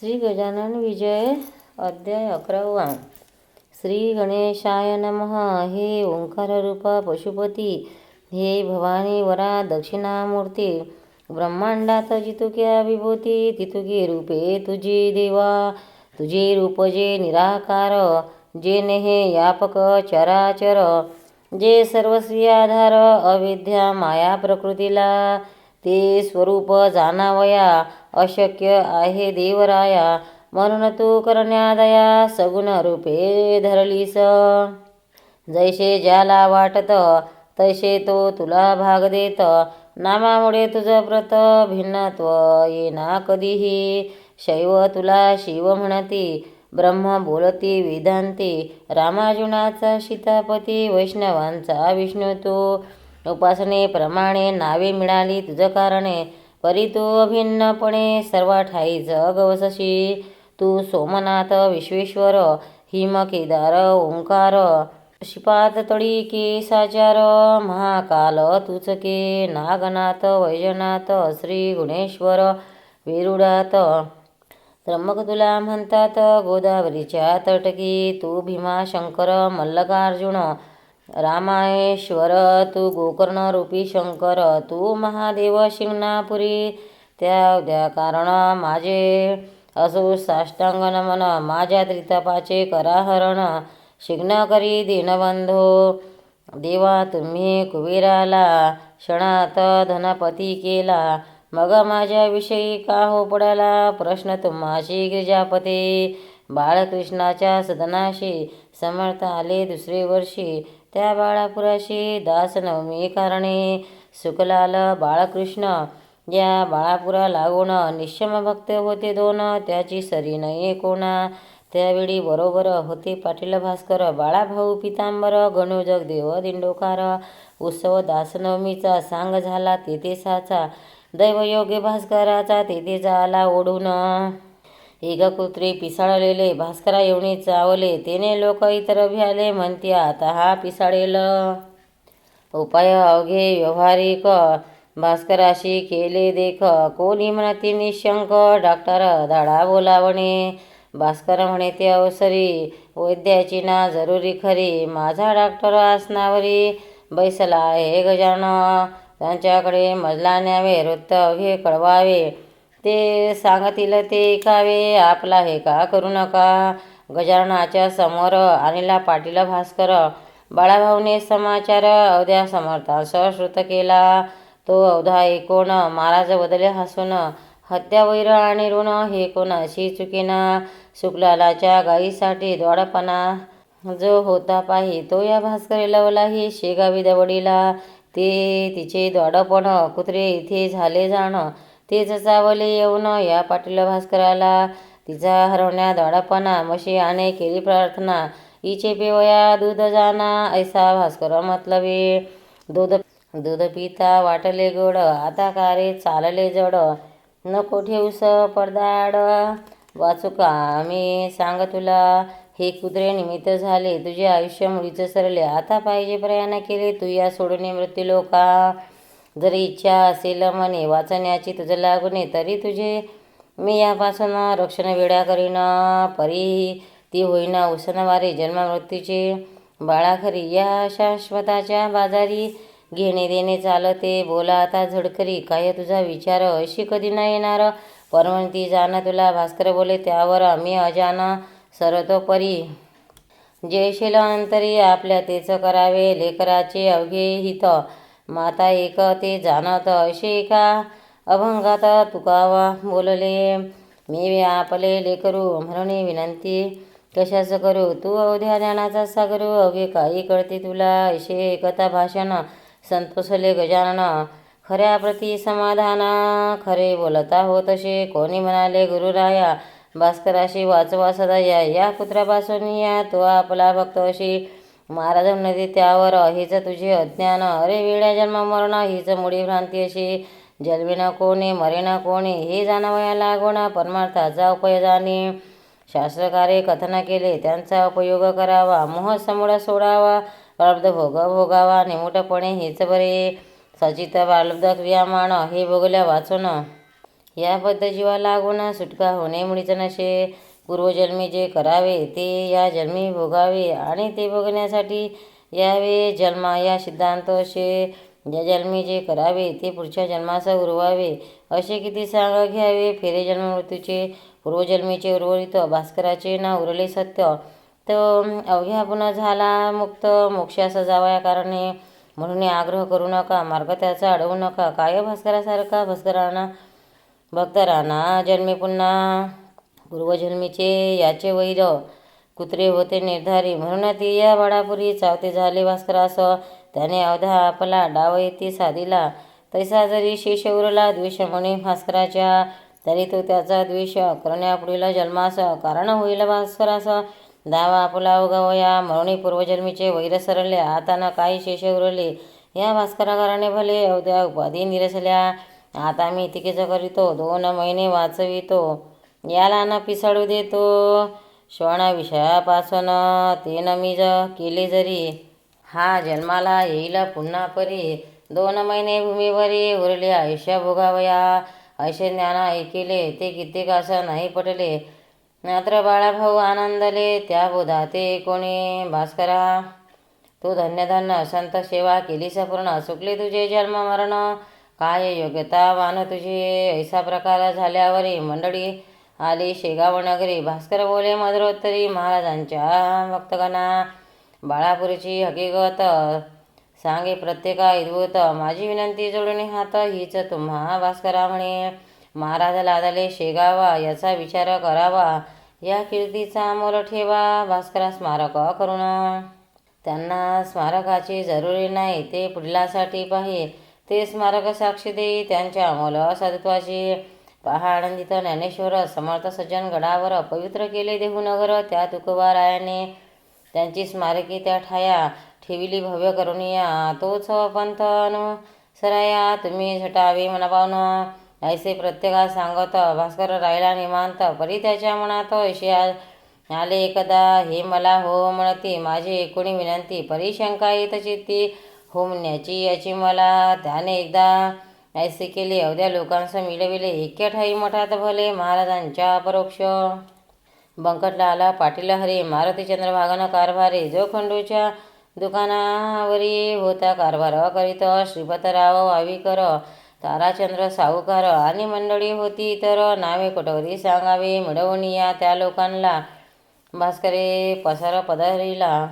श्री गजानन विजय अध्याय 11. श्री गणेशाय नमः. हे ओंकार रूपा पशुपती, हे भवानी वरा दक्षिणामूर्ती, ब्रह्मांडात जितुक्या विभूती तितुकी रूपे तुझी देवा. तुझे रूप जे निराकार, जे नेहे यापक चराचर, जे सर्वस्वी आधार अविद्या माया प्रकृतीला, ते स्वरूप जाणावया अशक्य आहे देवराया. म्हणून तू करण्या दया सगुण रूपे धरलीस. जैसे ज्याला वाटत तैसे तो तुला भाग देत. नामामुळे तुझं व्रत भिन्नत्व येना कधीही. शैव तुला शिव म्हणती, ब्रह्म बोलती वेदांती, रामार्जुनाचा सीतापती, वैष्णवांचा विष्णू तू. उपासनेप्रमाणे नावे मिळाली तुझ कारणे, परी तू अभिन्नपणे सर्व ठाईच गवसशी. तू सोमनाथ विश्वेश्वर, हिम केदार ओंकार, श्रीपाद तळी केसाचार, महाकाल तुचके, नागनाथ वैजनाथ, श्री गुणेश्वर वेरुळात. त्र्यंबक तुला म्हणतात गोदावरीच्या तटकी, तू भीमाशंकर मल्लिकार्जुन रामायेश्वर, तू गोकर्ण रूपी शंकर, तू महादेव शिंगणापुरी. त्या कारण माझे असो साष्टांग नमन, माझ्या त्रितापाचे कराहरण, शिग्न करी दीनबंधो. देवा तुम्ही कुबेराला क्षणात धनपती केला, मग माझ्याविषयी का हो पडाला प्रश्न तुम्हाशी गिरिजापते. बाळकृष्णाच्या सदनाशी समर्थ आले दुसरे वर्षी, त्या बाळापुराशी दास नवमी कारणे. सुखलाल बाळकृष्ण या बाळापुरा लागून निश्चम भक्त होते दोन, त्याची सरी नये कोणा. त्यावेळी बरोबर होते पाटील भास्कर, बाळाभाऊ पितांबर, गणू जगदेव दिंडोकार. उत्सव दासनवमीचा सांग झाला तेथे साचा, दैवयोगे भास्कराचा तेथे झाला ओढून. एक कुत्रे पिसाळलेले भास्करा एवढे चावले, तेने लोक इतर भ्याले म्हणते आता हा पिसाळेल. उपाय अवघे व्यवहारिक भास्कराशी केले देख, कोणी म्हणते निशंक डॉक्टर धाडा बोलावणे. भास्कर म्हणे ते अवसरी, वैद्याची ना जरुरी खरी, माझा डॉक्टर आसनावरी बैसला आहे गजानन. त्यांच्याकडे मजला न्यावे, वृत्त अवघे कळवावे, ते सांगतील ते ऐकावे, आपला हे का करू नका. गजाननाच्या समोर आणला पाटील भास्कर, बाळाभाऊने समाचार अवध्या समर्थास श्रुत केला. तो अवधा ऐकून महाराज बदले हसून, हत्या वैर आणि ऋण हे कोणाशी चुकेना. शुक्लालाच्या गायीसाठी द्वाडपणा जो होता पाही, तो या भास्करे लवलाही शेगावी दवडीला. ते तिचे द्वाडपण कुत्रे इथे झाले जाण, तेच चावले येऊन या पाटील भास्कराला. तिचा हरवण्या द्वाडपणा म्हशी आणे केली प्रार्थना, इचे पेवया दूध जाना ऐसा भास्कर मतलबी. दूध पिता वाटले गोड, आता कारे चालले जड, नको ठेवूस पडदाड. वाचुका मी सांग तुला, हे कुत्रे निमित्त झाले तुझे आयुष्य मुळीच सरले. आता पाहिजे प्रयाण केले तू या सोडून मृत्यू लोका. जरी इच्छा असेल मने वाचण्याची तुझं लागुने, तरी तुझे मी यापासून रक्षण वेड्या करीन. परी ती होईना उसनवारे जन्म मृत्यूचे. बाळा खरी या शाश्वताच्या बाजारी, घेणे देणे चालते बोला आता झडकरी. काय तुझा विचार अशी कधी नाही येणार, परमंती जाण तुला. भास्कर बोले त्यावर मी अजान सरतो परी. जयशील अंतरी आपल्या तेच करावे, लेकराचे अवघे हित माता एक ते जाणत. असे एका अभंगात तुकावा बोलले, मी आपले लेकरू म्हणून विनंती कशाच करू. तू अवध्या ज्ञानाचा सागरू, अवघे काही कळते तुला. असे एकता भाषण संतोषले गजानन, खऱ्या प्रती समाधान खरे बोलता हो तसे. कोणी म्हणाले गुरुराया भास्कराशी वाचवा सदाया, या कुत्र्यापासून या तो आपला भक्त अशी. महाराज नदी त्यावर हेच तुझे अज्ञान, अरे वेड्या जन्म मरण हीच मुळी भ्रांती अशी. जन्मेना कोणी मरेना कोणी, हे जाणवया लागोना परमार्थाचा उपयोग जाणे. शास्त्रकारे कथन केले त्यांचा उपयोग करावा, मोह समूळ सोडावा, प्रारब्ध भोग भोगावा निमूटपणे हेच बरे. सचित बालब्ध क्रियामाण हे भोगल्या वाचून, या बद्ध जीवा लागून सुटका होणे मुळीच नशे. पूर्वजन्मी जे करावे ते या जन्मी भोगावे आणि ते भोगण्यासाठी यावे जन्मा या सिद्धांत असे. या जन्मी जे करावे ते पुढच्या जन्मास उरवावे असे किती सांग घ्यावे. फेरे जन्म मृत्यूचे पूर्वजन्मीचे उर्वरित भास्कराचे ना उरले सत्य. तर अवघ्या पुन्हा झाला मुक्त मोक्षास जावया कारणे. म्हणून आग्रह करू नका मार्ग त्याचा अडवू नका. काय भास्करासारखा भक्तराना जन्मे पुन्हा पूर्वजन्मीचे याचे वैर कुत्रे होते निर्धारी. म्हणून ते या बाळापुरी चावते झाले भास्करास. त्याने अवधा आपला डाव येथे साधिला. तैसा जरी शेष उरला द्वेष म्हणे भास्कराच्या तरी तो त्याचा द्वेष करण्यापुढील जन्मास कारण होईल भास्करास. दावा आपला उगावया म्हणून पूर्वजन्मीचे वैर सरले. आता ना काही शेष उरले या भास्कराकारणे भले अवध्या उपाधी निरसल्या. आता मी तिकेच करीतो 2 महिने वाचवितो याला न पिसाळू देतो. श्वाना विषयापासून ते न मी केले जरी हा जन्माला येईल पुन्हा परी. 2 महिने भूमीवरी उरले आयुष्य भोगावया असे ज्ञान ऐकिले ते कित्येकास नाही पटले. मात्र बाळाभाऊ आनंदले त्या बोधाते कोणी. भास्करा तू धन्य धन्य संत सेवा केलीस पूर्ण. सुकले तुझे जन्म मरण काय योग्यता वान तुझी. ऐसा प्रकार झाल्यावरी मंडळी आली शेगाव नगरी. भास्कर बोले मधुरोत्तरी महाराजांच्या भक्तगणा. बाळापुरीची हकीकत सांगे प्रत्येका अद्भुत. माझी विनंती जोडून हात हीच तुम्हा भास्करा म्हणे. महाराज लादले शेगावा याचा विचार करावा. या कीर्तीचा मोल ठेवा भास्करा स्मारक करून. त्यांना स्मारकाची जरुरी नाही ते पुढल्यासाठी पाहे. ते स्मारक साक्षी देई त्यांच्या अमोल सत्त्वाची. पहा आनंदित ज्ञानेश्वर समर्थ सज्जन गडावर पवित्र केले देहूनगर. त्या तुकोबारायाने त्यांची स्मारके त्या ठाया ठेविली भव्य करुणिया. तोच पंथ अनुसराया तुम्ही झटावे मनापावून. ऐसे प्रत्येका सांगत भास्कर राहिला निमांत. परी त्याच्या मनात असे आले एकदा हे मला हो म्हणती माझी एकुणी विनंती. परी शंका येत चित्ती हो म्हणण्याची याची मला. त्याने एकदा ऐसे केले अवध्या लोकांस मिळविले. एके ठाई मठात भले महाराजांच्या परोक्ष. बंकटलाला पाटील हरे मारुती चंद्रभागन कारभारे. जो खंडूच्या दुकानावरी होता कारभार करीत. श्रीपतराव वावीकर ताराचंद्र सावकार आणि मंडळी होती तर नावे कोठवरी सांगावे मिळवून या त्या लोकांना. भास्करे पसार पदरीला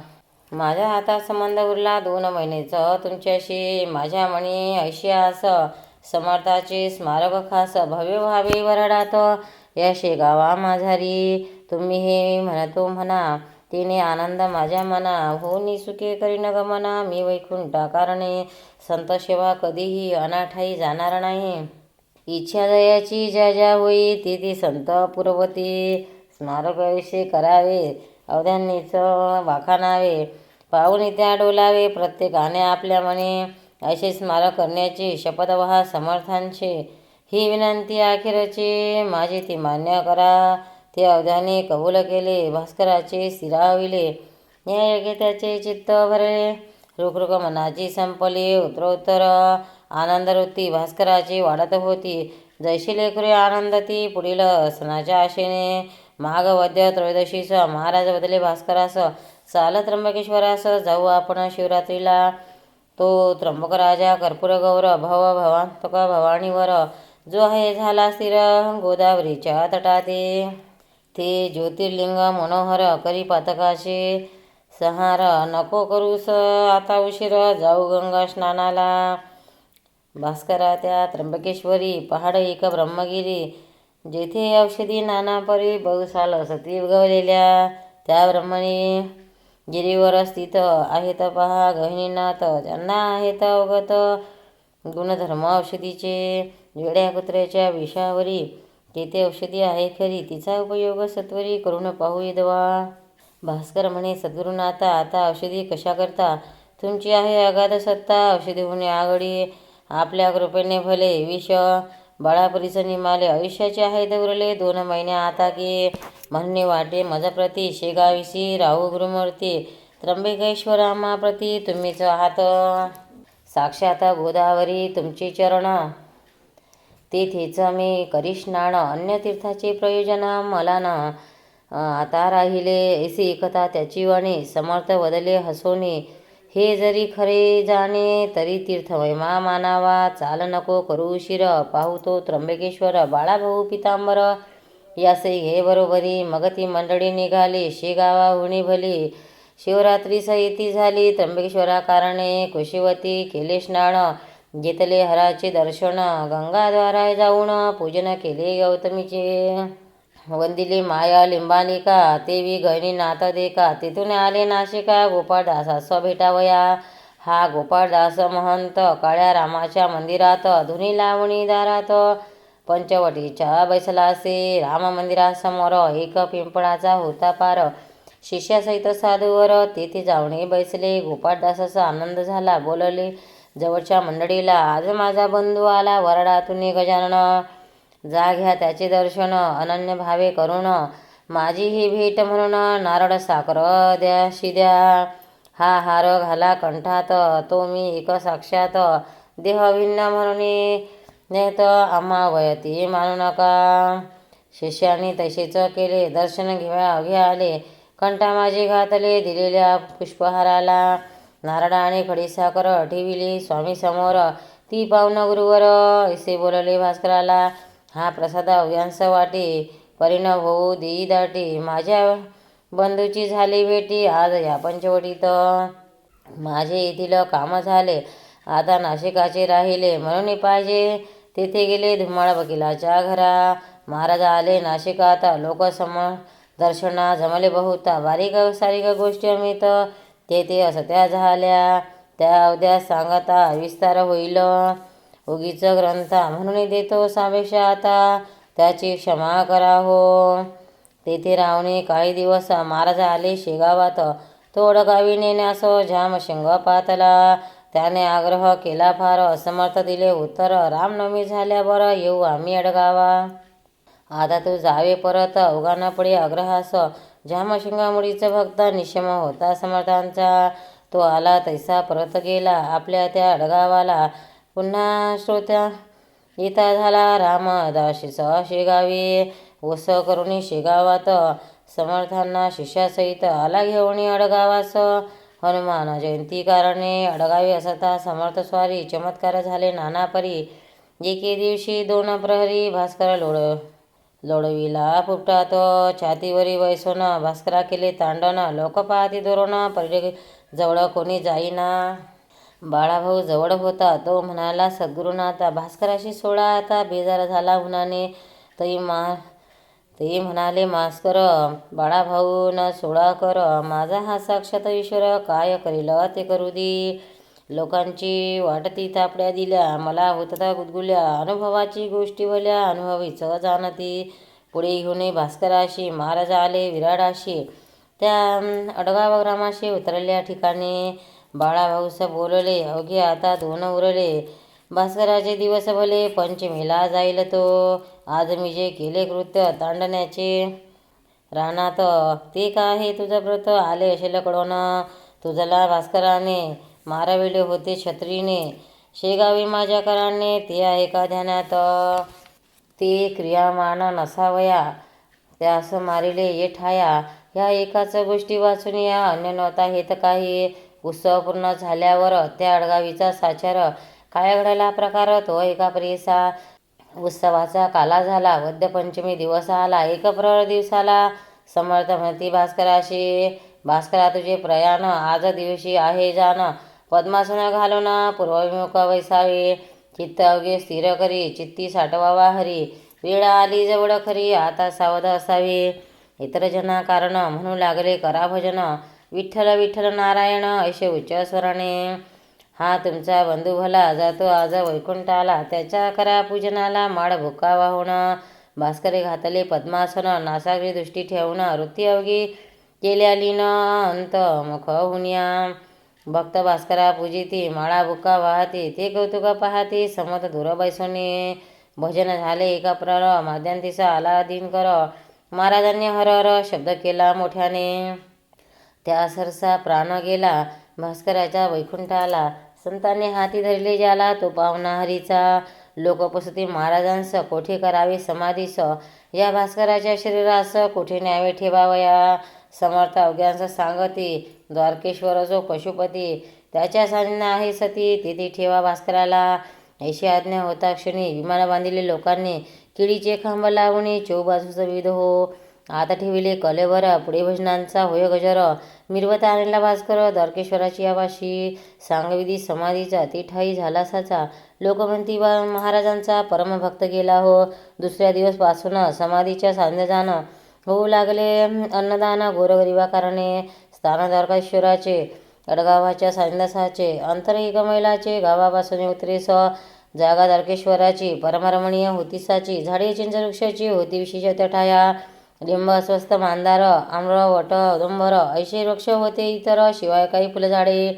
माझ्या हातात संबंध उरला 2 महिनेच तुमच्याशी. माझ्या मनी ऐशियास समर्थाचे स्मारक खास भव्य व्हावे वरडात या शेगावा माझारी. तुम्ही हे म्हणतो म्हणा तिने आनंद माझ्या मना. हो निसुके करीन गमना मी वैकुंठा कारणे. संत सेवा कधीही अनाठाई जाणार नाही. इच्छा दयाची ज्या ज्या होई ती संत पुरवती. स्मारक विषय करावे अवध्यांनीच वाखाणावे. पाहून त्या डोलावे प्रत्येकाने आपल्या मने. असे स्मारक करण्याची शपथ व्हा समर्थांचे. ही विनंती अखेरची माझी ती मान्य करा. ते अवध्याने कबूल केले भास्कराचे स्थिराविले. या योगे त्याचे चित्त भरले. रुकरुक मनाची संपली. उत्तरोत्तर आनंदवृत्ती भास्कराची वाढत होती. जैशी लेकरे आनंदती पुढील सणाच्या आशेने. माघ वद्य त्रयोदशीस महाराज बदले भास्करास. चाल त्र्यंबकेश्वरास जाऊ आपण शिवरात्रीला. तो त्र्यंबक राजा कर्पूर गौर भव भवांतक भवानीवर जो आहे झाला स्थिर गोदावरीच्या तटाते. ते ज्योतिर्लिंग मनोहर करी पातकाचे संहार. नको करूस आता उशीर जाऊ गंगा स्नानाला. भास्करा त्या त्र्यंबकेश्वरी पहाड एक ब्रह्मगिरी. जेथे औषधी नाना परी बहुसाल सती उगवलेल्या. त्या ब्रह्मणी गिरीवर स्थित आहेत पहा गहिनीनाथ. त्यांना आहेत अवगत गुणधर्म औषधीचे. वेड्या कुत्र्याच्या विषावरी तेथे औषधी आहे खरी. तिचा उपयोग सत्वरी करून पाहू यदवा. भास्कर म्हणे सद्गुरुनाथा आता औषधी कशा करता. तुमची आहे अगाध सत्ता. औषधी होणे आघडी आपल्या कृपेने भले. विष बाळापरीचं निमाले आयुष्याचे आहेत उरले 2 महिने आता की. म्हणणे वाटे मजप्रती शेगाविसी राहू गुरुमूर्ती. त्र्यंबकेश्वरामाप्रती तुम्हीच आहात साक्षात गोदावरी तुमची चरण. तेथेच मी करीश स्नान, अन्य तीर्थाचे प्रयोजन मला न. आता राहिले ऐसी एकता त्याची वाणी, समर्थ बदले हसोने. हे जरी खरे जाणे तरी तीर्थ महिमा मानावा. चाल नको करू उशीर, पाहू तो त्र्यंबकेश्वर. बाळाभाऊ पितांबर यासे घे बरोबरी. मग ती मंडळी निघाली शेगावाहुनी भली. शिवरात्री सयती झाली त्र्यंबकेश्वरा कारणे. कुशीवती केले स्नान, घेतले हराचे दर्शन. गंगाद्वारा जाऊन पूजन केले गौतमीचे. वंदिले माया लिंबालिका, तेवी गहिनीनाथ देखा. तेथून आले नाशिका गोपाळदासा भेटावया. हा गोपाळदास महंत काळ्या रामाच्या मंदिरात, धुनी लावणी दारात. पंचवटीच्या बैसलासे राम मंदिरासमोर, एक पिंपळाचा होता पार. शिष्यासहित साधूवर तेथे जाऊन बैसले. गोपाळदासाचा आनंद झाला, बोलले जवळच्या मंडळीला, आज माझा बंधू आला वरडातून गजानन. जा घ्या त्याचे दर्शन अनन्य भावे करून. माझी ही भेट म्हणून नारळ साखर द्याशी द्या. हा हार घाला कंठात, तो मी एक साक्षात. देह भिन्न म्हणून नेत आम्हा वयती मानू नका. शिष्याने तसेच केले. दर्शन घ्या आले. कंठा माझे घातले दिलेल्या पुष्पहाराला. नारळ आणि खडीसाखर ठेविली स्वामी समोर. ती पाहुन गुरुवर ऐसे बोलले भास्कराला, हा प्रसाद अव्यांस वाटी. परिणव होऊ देई दाटी. माझ्या बंधूची झाली भेटी आज या पंचवटीत. माझे येथील काम झाले, आता नाशिकाचे राहिले. म्हणून पाहिजे तेथे गेले धुमाळ वकिलाच्या घरा. महाराज आले नाशिकात, लोक दर्शना जमले बहुता. बारीक सारीक गोष्टी अमित तेथे असत्या झाल्या. त्या अवध्या सांगता विस्तार होईल. उगीच ग्रंथा म्हणून देतो सावेश आता, त्याची क्षमा करा हो. तेथे रावणे काही दिवस महाराज आले शेगावात. तो अडगावी नेण्यास झामशिंग पातला. त्याने आग्रह केला फार, समर्थ दिले उत्तर. रामनवमी झाल्यावर येऊ आम्ही अडगावा. आता तू जावे परत, अवघा न पडे आग्रहास. झामशिंगामुळीच भक्त निशम होता समर्थांचा. तो आला तैसा परत गेला आपल्या त्या अडगावाला. पुन्हा श्रोत्या येता झाला रामदासीस शेगावी. वस करुणी शेगावात समर्थांना शिष्यासहित आला घेऊन अडगावास. हनुमान जयंती कारणे अडगावी असता समर्थ स्वारी. चमत्कार झाले नाना परी. एके दिवशी 2 प्रहरी भास्कर लोळविला फुपटात. छातीवरी वैसून भास्करा केले तांडण. लोक पाहती दुरून परी जवळ कोणी जाईना. बाळाभाऊ जवळ होता. तो म्हणाला, सद्गुरुनाथा भास्कराशी सोडा आता. बेजार झाला उन्हाने. ते म्हणाले, मास्कर बाळाभाऊ न सोडा कर. माझा हा साक्षात ईश्वर, काय करील ते करू दे. लोकांची वाटती तापड्या दिल्या, मला होता गुदगुल्या. अनुभवाची गोष्टी भल्या, अनुभवीच जाणती. पुढे घेऊन भास्कराशी महाराज आले विराडाशी. त्या अडगाव ग्रामाशी उतरल्या ठिकाणी बाळाभाऊस बोलले, अवघे आता 2 उरले. भास्कराचे दिवस भले, पंचमीला जाईल तो. आज मी जे केले कृत्य तांडण्याचे रानात, ते काय हे तुझं व्रत आले असेल कडून. तुझला भास्कराने मारविले होते छत्रीने. शेगावी माझ्या कराने, ते आहे का ध्यानात. ते क्रियामान नसावया, त्यास मारिले ये ठाया. ह्या एकाच गोष्टी वाचून या, अन्य नव्हता हेत काही. उत्सव पूर्ण झाल्यावर त्या अडगावीचा साचार. काय घडला प्रकार तो एका प्रेसा. उत्सवाचा काला झाला, वद्य पंचमी दिवस आला. 1 प्रहर दिवसाला. समर्थ म्हणती भास्कराशी, भास्करा तुझे प्रयाण आज दिवशी आहे जाण. पद्मासन घालून पूर्वविमुख वैसावे. चित्त अवघे स्थिर करी, चित्ती साठवावा हरी. वेळ आली जवळ खरी, आता सावध असावे. इतर जना कारण म्हणू लागले करा भजन. विठ्ठल विठ्ठल नारायण ऐसे उच्च स्वराने. हा तुमचा बंधू भला, जातो आज वैकुंठाला. त्याच्या करा पूजनाला, माळ भुका वाहून. भास्करे घातले पद्मासन, नासाग्री दृष्टी ठेवून. वृत्ती अवघी केल्या लीन, अंत मुख हुनिया. भक्त भास्करा पूजिती, माळा भुका वाहती. ते कौतुक पाहती, समत दूर बैसोनी. भजन झाले 1 प्रहर, माध्यांतीसा आला दिनकर. महाराजांनी हर हर शब्द केला मोठ्याने. त्या सरसा प्राण गेला भास्कराच्या वैकुंठाला. संतांनी हाती धरले ज्याला, तो पावना हरीचा. लोकपसती महाराजांस कोठे करावे समाधीस, या भास्कराच्या शरीरास कोठे न्यावे ठेवावया. समर्थ अवघ्यांस सांगती, द्वारकेश्वर जो पशुपती, त्याच्या सान्निध्य आहे सती, तेथे ठेवा भास्कराला. अशी आज्ञा होता क्षणी विमान बांधिले लोकांनी, केळीचे खांब लावणे चौबाजूस विविध हो. आता ठेविले कलेवर, पुढे भजनांचा होय गजर, मिरवत आणला भास्कर द्वारकेश्वराची आवाशी. सांगविधी समाधीचा ती ठाई झाला साचा, लोक म्हणती महाराजांचा परमभक्त गेला हो. दुसऱ्या दिवस पासून समाधीच्या सान्निध्य जाणं होऊ लागले. अन्नदान गोरगरिबा कारणे, स्थान द्वारकेश्वराचे, अडगावाच्या सान्निध्याचे, अंतर एक मैलाचे, गावापासून उत्तरेस जागा द्वारकेश्वराची, परमरमणीय होती साची. झाडे चिंचवृक्षाची होती विशेष त्या ठाया, लिंब अस्वस्थ मांदार आम्र वट औदुंबर ऐसे वृक्ष होते इतर, शिवाय काही फुलझाडे.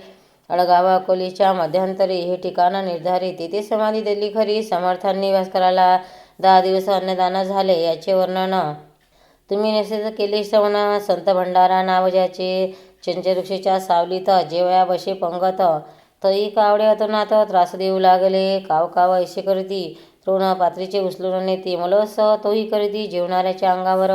अडगावा अकोलीच्या मध्यांतरी हे ठिकाण निर्धारी, तेथे समाधी दिली खरी समर्थांनी भास्कराला. 10 दिवस अन्नदान झाले याचे वर्णन तुम्ही निश्चित केले श्रवण. संत भंडारा नाव ज्याचे, चिंचवृक्षाच्या सावलीत जेवया बसे पंगत, तई कावडे अतोनात त्रास देऊ लागले. काव काव ऐसे करती, तृण पात्रीचे उचलून नेती, मलस तोही करती जेवणाऱ्याच्या अंगावर.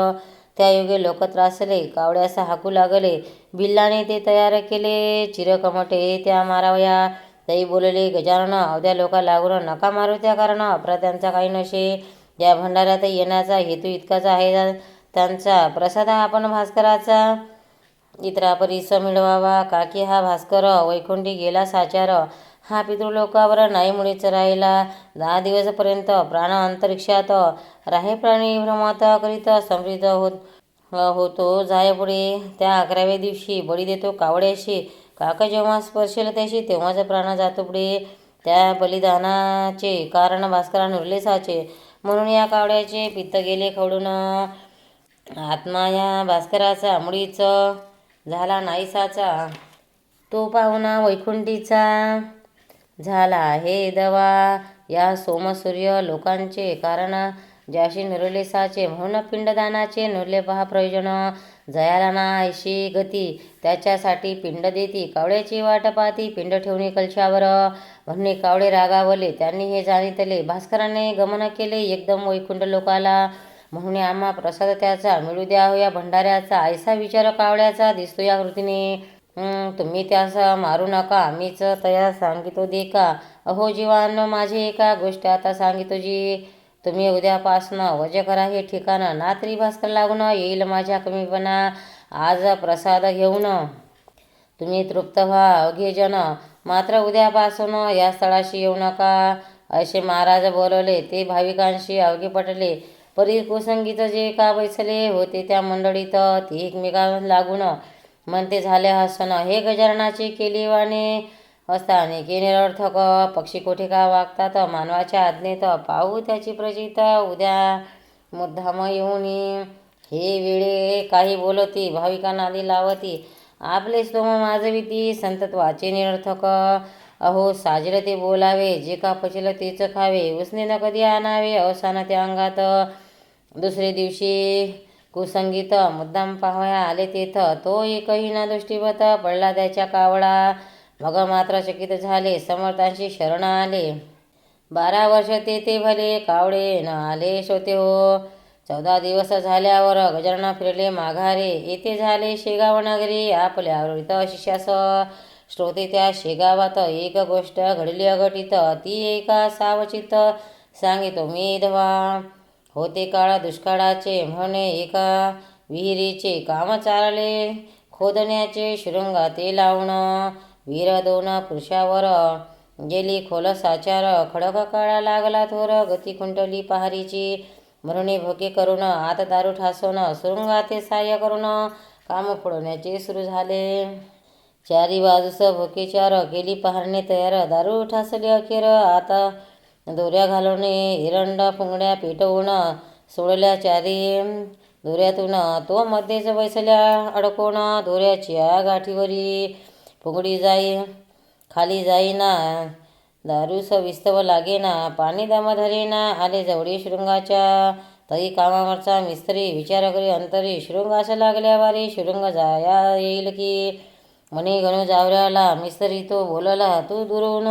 त्या योगे लोक त्रासले, कावड्यास हाकू लागले, बिल्लाने ते तयार केले, चिरकमटे त्या मारावया. तई बोलले गजानन, अवध्या लोका लागून नका मारू त्या कारण, अपराध्यांचा काही नशे. या भंडाऱ्यात येण्याचा हेतू इतकाच आहे त्यांचा, प्रसाद आपण भास्कराचा इतरापरीस मिळवावा. काकी हा भास्कर वैकुंठी गेला साचार, हा पितृलोकावर नाही मुळीच राहिला. 10 दिवसपर्यंत प्राण अंतरिक्षात राहे, प्राणी भ्रमत करीत समृद्ध होतो जाय पुढे. त्या 11व्या दिवशी बळी देतो कावड्याशी, काक जेव्हा स्पर्शेल त्याशी तेव्हाच प्राण जातो पुढे. त्या बलिदानाचे कारण भास्करा नुरले साचे, म्हणून या कावड्याचे पित्त गेले खवडून. आत्मा या भास्कराचा मुळीच झाला नाहीसाचा, तो पाहुणा वैकुंठीचा झाला हे दवा. या सोमसूर्य लोकांचे कारण ज्याशी नुरले साचे, म्हणून पिंडदानाचे नुरले पहा प्रयोजन. जयाला ना ऐशी गती, त्याच्यासाठी पिंड देती, कावड्याची वाट पाहती पिंड ठेवणे कलशावर. म्हणणे कावडे रागावले, त्यांनी हे जाणितले, भास्कराने गमन केले एकदम वैकुंठ लोकाला. म्हणून आम्हा प्रसाद त्याचा मिळू द्या हो या भंडाऱ्याचा, ऐसा विचार कावड्याचा दिसतो या कृतीने. तुम्ही त्यास मारू नका, मीच तया सांगितो देखा. अहो जीवांनो माझे एका गोष्ट आता सांगितो जी, तुम्ही उद्यापासनं वज करा हे ठिकाण, ना तरी भास्कर लागून येईल माझ्या कमीपणा. आज प्रसाद घेऊन तुम्ही तृप्त व्हा अवघे जन, मात्र उद्यापासून या स्थळाशी येऊ नका. असे महाराज बोलवले, ते भाविकांशी अवघे पटले. परी कुसंगीत जे का बैसले होते त्या मंडळीत, ती एकमेका लागून म्हणते झाले हसन, हे गजाननाची केली वाणे असताने की निरर्थक. पक्षी कोठे का वागतात मानवाच्या आज्ञेत, पाहू त्याची प्रचित उद्या मुद्दाम येऊनी. हे वेळे काही बोलती, भाविकांना आधी लावती, आपले स्तोम माजविती, संतत्वाचे निरर्थक. अहो साजरे ते बोलावे, जे का पचेल तेच खावे, उसने न कधी आणावे अवसान त्या अंगात. दुसरे दिवशी कुसंगीत मुद्दाम पाहावया आले तेथ, तो एकही न दृष्टीवत पडला त्याच्या कावळा. मग मात्र चकित झाले, समर्थांशी शरण आले. 12 वर्ष ते भले, कावडे न आले श्रोते हो. 14 दिवस झाल्यावर गजानन फिरले माघारे, येथे झाले शेगाव नगरी आपल्या आवृत शिष्यास. श्रोते त्या शेगावात एक गोष्ट घडली अघटित, ती एका सावचित सांगितो मी धवा. होते काळ दुष्काळाचे, म्हणे एका विहिरीचे काम चालले खोदण्याचे, शृंगा ते लावून. वीर 2 पुरुषावर गेली खोल साचार, खडक काळा लागला थोर, गती खुंटली पहारीची. म्हणून भोके करून आत दारू ठासून, शृंगा ते सहाय्य करून काम फोडण्याचे सुरू झाले. चारी बाजूस भोकेचार, केली पहारणे तयार, दारू ठासली अखेर. आता दोऱ्या घालून एरंड पुंगड्या पेटवून सोडल्या चारी दोऱ्यातून, तो मध्येच बैसल्या अडकून. दोऱ्याच्या गाठीवरी पुंगडी जाई खाली जाईना, दारूस विस्तव लागेना, पाणी दम धरेना. आले जवळी शृंगाच्या, तरी कामावरचा मिस्त्री विचार करी अंतरी, शृंगास लागल्या वारी शृंग जाया येईल की. म्हणे गणू जावऱ्याला मिस्त्री तो बोलला, तू दुरून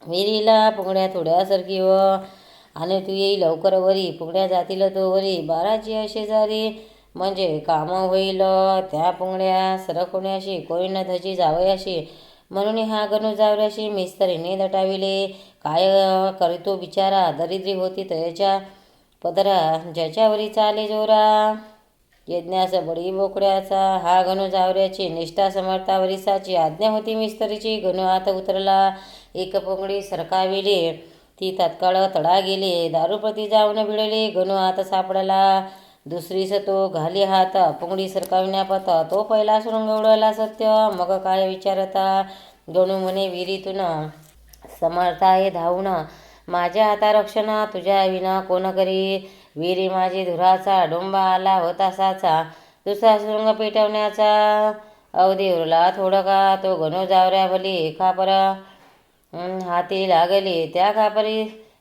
विहिरीला पुंगड्या थोड्या सरकी व आणि तू येई लवकर वरी, पुंगड्या जातील तो वरी, बाराची शेजारी म्हणजे काम होईल त्या पुंगड्या सरकवण्याशी, कोईन धजी जावयाशी. म्हणून हा गणू जावऱ्याशी मिस्त्रीने दटाविले. काय करीतो बिचारा, दरिद्री होती तयाच्या पदरा, ज्याच्यावरी चाले जोरा. यज्ञास बळी बोकड्याचा, हा गणू जावऱ्याची निष्ठा समर्थावरीसाची. आज्ञा होती मिस्त्रीची, गणू आत उतरला, एक पुंगडी सरकाविली, ती तत्काळ तडा गेली. दारूप्रती जाऊन भिडले, गणू आत सापडला, दुसरीस तो घाली हात, पुंगडी सरकाविण्यापत. तो पहिला सुरुंग उडवला सत्य, मग काय विचारता. गणू म्हणे विहिरीतून समर्था हे धावून, माझ्या हाता रक्षण तुझ्या विना कोण करी. विहिरी माझी धुराचा, डोंबा आला होता साचा, दुसरा सुरुंग पेटवण्याचा. अवधी उरला थोडका, तो गणू जावऱ्या भली खापर हाती लागली. त्या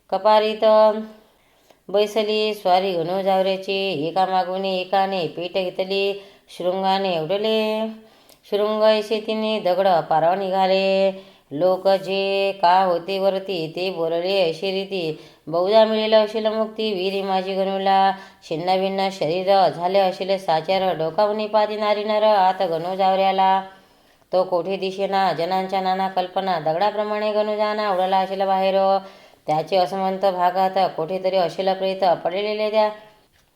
कपारीत बैसली स्वारी गणू जावऱ्याची, एका मागून एकाने पेट घेतली, शृंगाने उडले. शृंग ऐसे तिने दगड पारवा निघाले. लोक जे का होते वरती, ते बोलले अशी रीती, बहुधा मिळेल अशील मुक्ती. विहिरी माझी गणूला छिन्नभिन्न शरीर, झाले असेल साचार, डोकावणी पाती नारी नर. आत गणू जावऱ्याला तो कोठे दिशेना, जनांच्या नाना कल्पना, दगडाप्रमाणे गणू जाना उडला असेल बाहेर. त्याचे असमंत भागात कोठेतरी असेल प्रेत, पडलेले त्या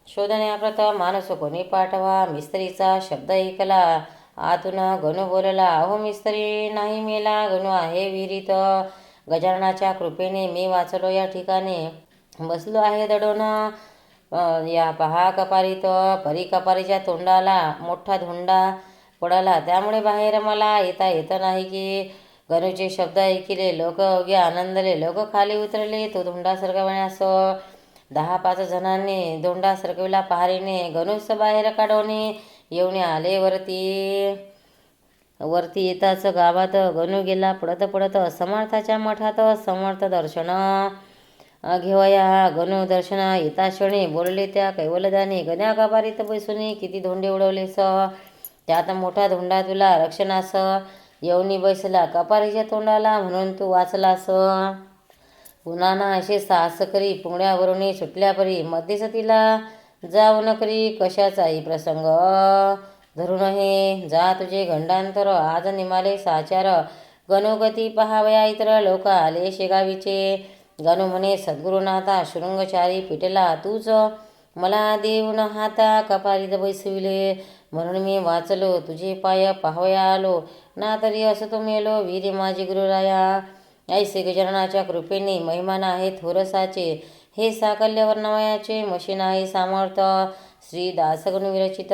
शोधण्याप्रत माणूस कोणी पाठवा. मिस्त्रीचा शब्द ऐकला, आतून गणू बोलला, अहो मिस्त्री नाही मेला, गणू आहे विहिरीत. गजाननाच्या कृपेने मी वाचलो या ठिकाणी, बसलो आहे दडून. या पहा कपारीत, परी कपारीच्या तोंडाला मोठा धोंडा पडला, त्यामुळे बाहेर मला येता येत नाही की. गणूचे शब्द ऐकिले लोक अवघे आनंदले, लोक खाली उतरले तो धोंडा सरकवण्यास. 10-5 जणांनी धोंडा सरकविला पहारीने, गणूस बाहेर काढवणे येऊन आले वरती. वरती येताच गावात गणू गेला पडत पडत समर्थाच्या मठात. समर्थ दर्शन घेवया, गणू दर्शन येता क्षणी बोलले त्या कैवलदानी, गण्या कपारीत बसून किती धोंडे उडवलेस, त्यात मोठा धोंडा तुला रक्षणास येऊनी बसला कपारीच्या तोंडाला, म्हणून तू वाचलास. पुन्हा ना असे साहस करी, पुंगड्यावरून सुटल्या परी, मध्येच तिला जाऊ न करी. कशाचाही प्रसंग धरून हे जा तुझे गंडांतर, आज निमाले साचार. गणुगती पहावया इतर, लोक आले शेगावीचे. गणू म्हणे सद्गुरुनाथा, शृंगचारी पिटला तूच मला देऊन हाता, कपारीत बैसविले म्हणून मी वाचलो. तुझे पाय पाहवया आलो, ना तरी असतो मेलो. विहिरी माझी गुरुराया, ऐसे गजाननाच्या कृपेने महिमान आहे थोरसाचे. हे साकल्य वर्णमयाचे मशीन आहे सामर्थ. श्री दासगणू विरचित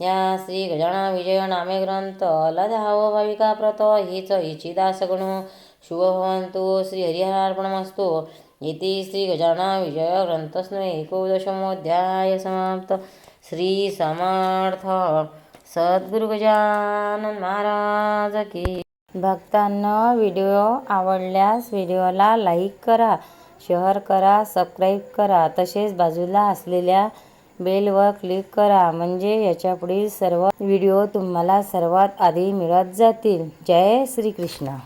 या श्री गजानन विजय नामे ग्रंथ लधाव भाविका प्रत. हीच हिची दासगणू शुभ भवंतु. श्री हरिहरार्पणमस्तु. इति श्री गजानन विजय ग्रंथस्मै 19 समाप्त. श्री समर्थ सद्गुरु गजानन महाराज की. भक्तांना व्हिडिओ आवडल्यास व्हिडिओला लाईक करा, शेअर करा, सबस्क्राईब करा. तसेच बाजूला असलेल्या बेलवर क्लिक करा, म्हणजे याच्यापुढील सर्व व्हिडिओ तुम्हाला सर्वात आधी मिळत जातील. जय श्री कृष्ण.